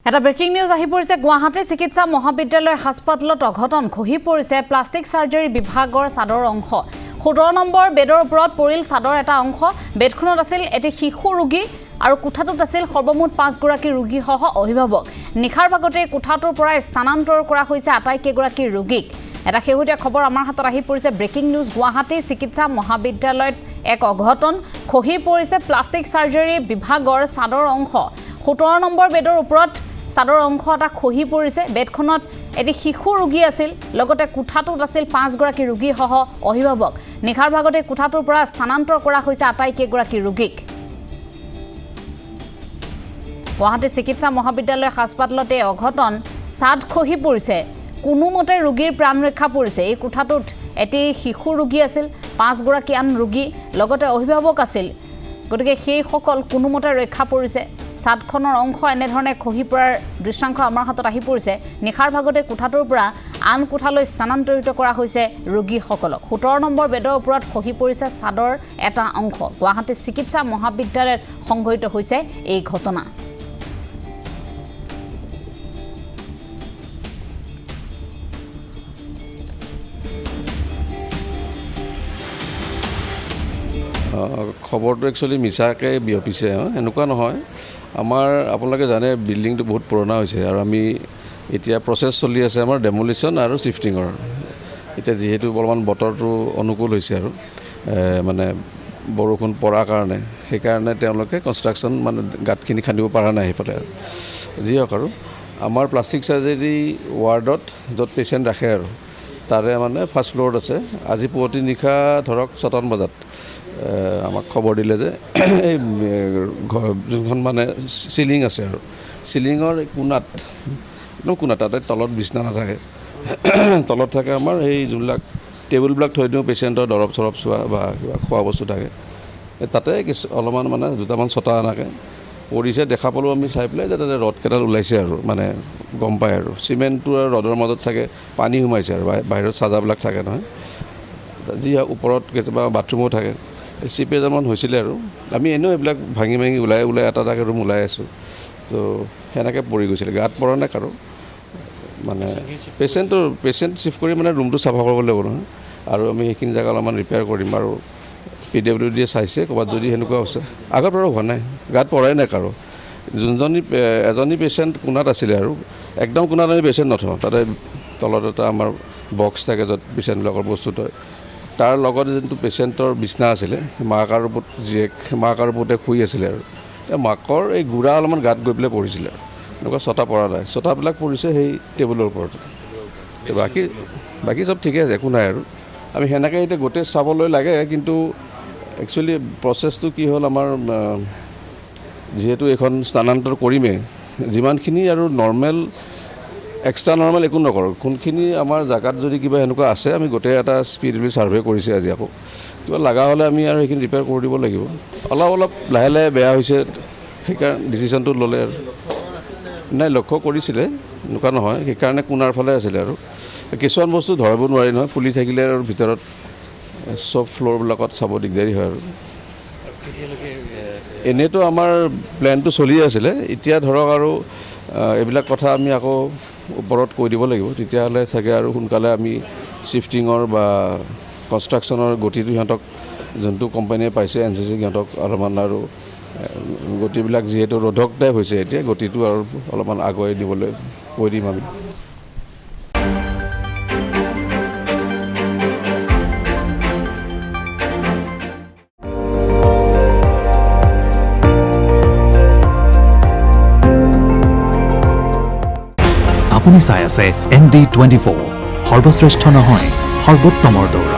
এটা breaking news আহি পৰিছে গুৱাহাটী চিকিৎসা মহাবিদ্যালয় হাস্পাতালত অঘটন খহি পৰিছে প্লাষ্টিক সাৰ্জাৰী বিভাগৰ চাদৰ অংশ ১৭ নম্বৰ বেডৰ ওপৰত পৰিল চাদৰ এটা অংশ বেডখনত আছিল এটি শিশু ৰোগী আৰু কোঠাটোত আছিল সৰ্বমুঠ ৫ গৰাকী ৰোগী সহ অভিভাৱক নিখাৰ ভাগতে কোঠাটোৰ পৰা স্থানান্তৰ কৰা হৈছে আটাইকেইগৰাকী ৰোগীক এটা শেহতীয়া খবৰ আমাৰ হাতত আহি পৰিছে ব্ৰেকিং নিউজ গুৱাহাটী চিকিৎসা মহাবিদ্যালয়ত এক অঘটন খহি পৰিছে প্লাষ্টিক সাৰ্জাৰী বিভাগৰ চাদৰ অংশ ১৭ নম্বৰ বেডৰ ওপৰত চাদৰ অংশ এটা খহি পৰিছে বেডখনত এটি শিশু ৰোগী আছিল লগতে কোঠাটোত আছিল ৫ গৰাকী ৰোগী সহ অভিভাৱক নিখাৰ ভাগতে কোঠাটোৰ পৰা স্থানান্তৰ কৰা হৈছে আটাইকেইগৰাকী ৰোগীক গুৱাহাটী চিকিৎসা মহাবিদ্যালয় হাস্পাতালতে অঘটন ছাদ খহি পৰিছে কোনোমতে ৰোগীৰ প্ৰাণ ৰক্ষা পৰিছে এই কোঠাটোত এটি শিশু ৰোগী আছিল ৫ গৰাকী আন ৰোগী লগতে অভিভাৱক আছিল গতিকে সেই সকল কোনোমতে ৰক্ষা পৰিছে ছাদখনৰ অংশ এনেধৰণে খহি পৰাৰ দৃশ্যাংশ আমাৰ হাতত আহি পৰিছে নিখাৰ ভাগতে কোঠাটোৰ পৰা আন কোঠালৈ স্থানান্তৰিত কৰা হৈছে ৰোগীসকলক ১৭ নম্বৰ বেডৰ ওপৰত খহি পৰিছে ছাদৰ এটা অংশ গুৱাহাটী চিকিৎসা মহাবিদ্যালয়ত সংঘটিত হৈছে এই ঘটনা খবৰটো একচুৱেলি মিছাকৈ বিয়পিছে এনেকুৱা নহয় আমাৰ আপোনালোকে জানে বিল্ডিংটো বহুত পুৰণা হৈছে আৰু আমি এতিয়া প্ৰচেছ চলি আছে আমাৰ ডেমলিশ্যন আৰু শিফটিঙৰ এতিয়া যিহেতু অলপমান বতৰটো অনুকূল হৈছে আৰু মানে বৰষুণ পৰাৰ কাৰণে সেইকাৰণে তেওঁলোকে কনষ্ট্ৰাকশ্যন মানে গাঁতখিনি খান্দিব পৰা নাই সেইফালে যি হওক আৰু আমাৰ প্লাষ্টিক সাৰ্জাৰী ৱাৰ্ডত য'ত পেচেণ্ট ৰাখে আৰু তাৰে মানে ফাৰ্ষ্ট ফ্ল'ৰত আছে আজি পুৱতি নিশা ধৰক ৬টামান বজাত আমাক খবৰ দিলে যে এই যোনখন মানে চিলিং আছে আৰু চিলিঙৰ কোণাত একদম কোণাত তাতে তলত বিচনা নাথাকে তলত থাকে আমাৰ এই যোনবিলাক টেবুলবিলাক থৈ দিওঁ পেচেণ্টৰ দৰৱ চৰব চোৱা বা কিবা খোৱা বস্তু থাকে তাতে অলপমান মানে দুটামান ছটা এনেকৈ পৰিছে দেখা পালোঁ আমি চাই পেলাই যে তাতে ৰদ কেইডাল ওলাইছে আৰু মানে গম পায় আৰু চিমেণ্টটো আৰু ৰদৰ মাজত চাগে পানী সোমাইছে আৰু বাহিৰত চাজাবিলাক থাকে নহয় যি ওপৰত কেতিয়াবা বাথৰুমো থাকে চিপি এজনমান হৈছিলে আৰু আমি এনেও এইবিলাক ভাঙি ওলাই এটা ৰুম ওলাই আছোঁ তো সেনেকৈ পৰি গৈছিলে গাত পৰা নাই কাৰো মানে পেচেণ্ট চিফ্ট কৰি মানে ৰুমটো চাফা কৰিব লাগিব নহয় আৰু আমি সেইখিনি জেগা অলপমান ৰিপেয়াৰ কৰিম আৰু PWD চাইছে ক'ৰবাত যদি সেনেকুৱা হৈছে আগত আৰু হোৱা নাই গাত পৰাই নাই কাৰো এজনী পেচেণ্ট কোণাত আছিলে আৰু একদম কোণাত আমি পেচেণ্ট নথওঁ তাতে তলত এটা আমাৰ বক্স থাকে য'ত পেচেণ্টবিলাকৰ বস্তু থয় তাৰ লগতে যোনটো পেচেণ্টৰ বিচনা আছিলে মাক আৰু পুতে শুই আছিলে আৰু মাকৰ এই গুড়া অলপমান গাত গৈ পেলাই পৰিছিলে এনেকুৱা ছটা পৰা নাই ছটাবিলাক পৰিছে সেই টেবুলৰ ওপৰত বাকী চব ঠিকে আছে একো নাই আৰু আমি সেনেকৈ এতিয়া গোটেই চাবলৈ লাগে কিন্তু একচুৱেলি প্ৰচেছটো কি হ'ল আমাৰ যিহেতু এইখন স্থানান্তৰ কৰিমেই যিমানখিনি আৰু নৰ্মেল এক্সট্ৰা নৰ্মেল একো নকৰোঁ কোনখিনি আমাৰ জেগাত যদি কিবা এনেকুৱা আছে আমি গোটেই এটা স্পীডলি ছাৰ্ভে কৰিছে আজি আকৌ কিবা লগা হ'লে আমি আৰু সেইখিনি ৰিপেয়াৰ কৰি দিব লাগিব অলপ লাহে লাহে বেয়া হৈছে সেইকাৰণে ডিচিশ্যনটো ল'লে আৰু নাই লক্ষ্য কৰিছিলে এনেকুৱা নহয় সেইকাৰণে কোণাৰ ফালে আছিলে আৰু কিছুমান বস্তু ধৰিব নোৱাৰি নহয় ফুলি থাকিলে আৰু ভিতৰত চব ফ্ল'ৰবিলাকত চাব দিগদাৰী হয় আৰু এনেইতো আমাৰ প্লেনটো চলি আছিলে এতিয়া ধৰক আৰু এইবিলাক কথা আমি আকৌ ওপৰত কৈ দিব লাগিব তেতিয়াহ'লে চাগে আৰু সোনকালে আমি শিফটিঙৰ বা কনষ্ট্ৰাকশ্যনৰ গতিটো সিহঁতক যোনটো কোম্পানীয়ে পাইছে NCC সিহঁতক অলপমান আৰু গতিবিলাক যিহেতু ৰোধক টাইপ হৈছে এতিয়া গতিটো আৰু অলপমান আগুৱাই দিবলৈ কৈ দিম আমি আপুনি চাই আছে ND24 সৰ্বশ্ৰেষ্ঠ নহয় সৰ্বোত্তমৰ দৌৰা